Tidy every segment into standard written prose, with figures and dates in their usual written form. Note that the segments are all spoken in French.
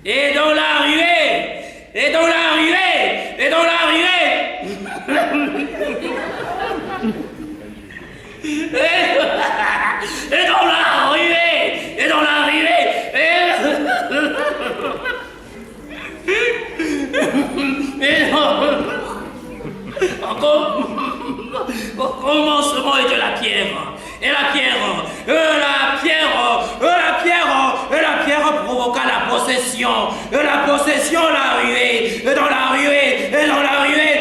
Et dans la ruée, et dans la ruée, et dans la ruée. Et dans la ruée, et dans la ruée, au commencement était la pierre, et la pierre provoqua la possession, et la possession la ruée, et dans la ruée, et dans la ruée.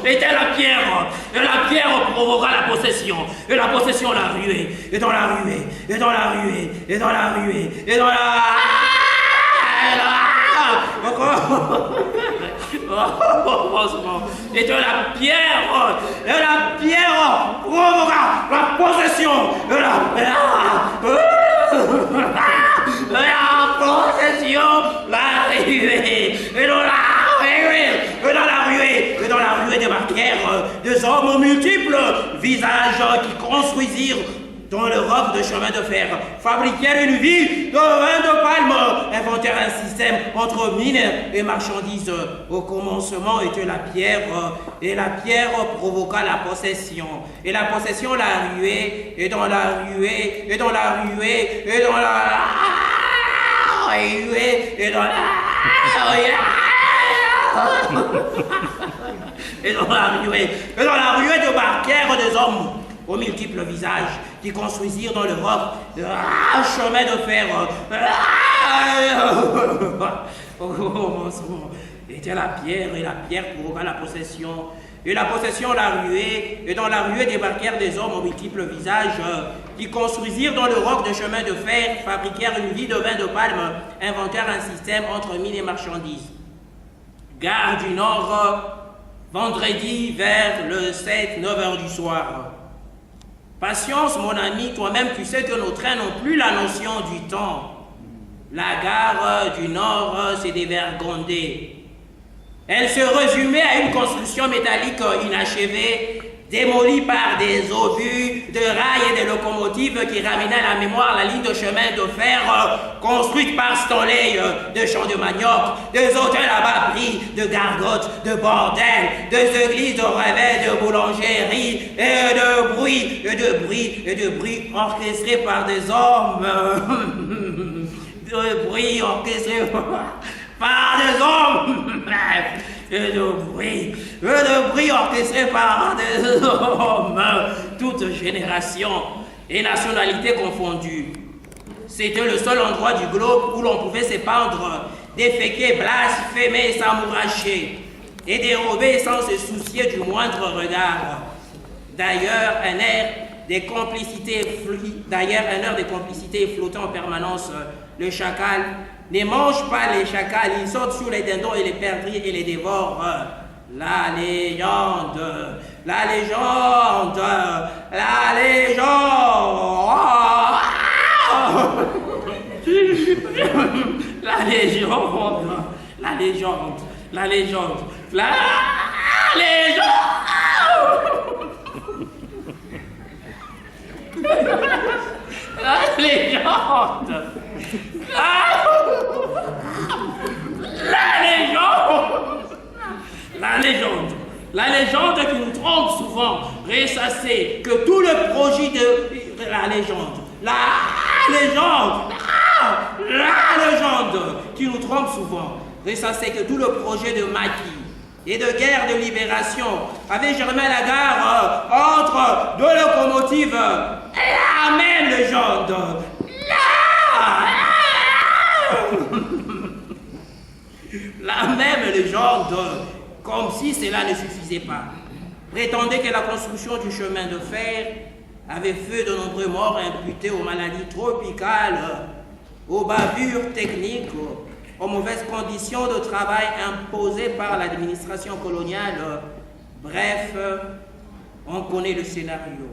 Était la pierre, et la pierre provoqua la possession, et la possession la ruée, et dans la ruée, et dans la ruée, et dans la ruée, et dans la... Et de la pierre provoqua la possession, et la possession la ruée, et dans la dans la ruée débarquèrent deux hommes aux multiples visages qui construisirent dans le roc de chemin de fer, fabriquèrent une ville de vin de palme, inventèrent un système entre mines et marchandises. Au commencement était la pierre, et la pierre provoqua la possession, et la possession la ruée, et dans la ruée, et dans la ruée, et dans la ruée, et dans la et dans la ruée débarquèrent des hommes aux multiples visages qui construisirent dans le roc un chemin de fer. Au commencement était la pierre, et la pierre provoqua la possession, et la possession la ruée, et dans la ruée débarquèrent des hommes aux multiples visages qui construisirent dans le roc de chemin de fer, fabriquèrent une vie de vin de palme, inventèrent un système entre mines et marchandises. Gare du Nord, vendredi vers le 7-9 h du soir. Patience, mon ami, toi-même tu sais que nos trains n'ont plus la notion du temps. La gare du Nord s'est dévergondée. Elle se résumait à une construction métallique inachevée, démolie par des obus de rails et des locomotives qui ramenaient à la mémoire la ligne de chemin de fer construite par Stanley de champs de manioc, des hôtels à bas prix, de gargotes, de bordels, des églises de réveil, de boulangeries, et de bruit orchestrés par des hommes. De bruit orchestré par des hommes. Et de bruit orchestré par des hommes, toutes générations et nationalités confondues. C'était le seul endroit du globe où l'on pouvait s'épandre, déféquer, blasphémer, s'amouracher et dérober sans se soucier du moindre regard. D'ailleurs, un air des complicités flottant en permanence. Le chacal ne mange pas les chacals, ils sautent sur les dindons et les perdrix et les dévorent. La légende, la légende, la légende, la légende, la légende, la légende, la légende. La légende. La légende qui nous trompe souvent, ressassée, que tout le projet de la légende qui nous trompe souvent, ressassée, que tout le projet de maquis et de guerre de libération avait germé à la gare entre deux locomotives, la même légende. La même légende, comme si cela ne suffisait pas, prétendait que la construction du chemin de fer avait fait de nombreux morts imputés aux maladies tropicales, aux bavures techniques, aux mauvaises conditions de travail imposées par l'administration coloniale. Bref, on connaît le scénario.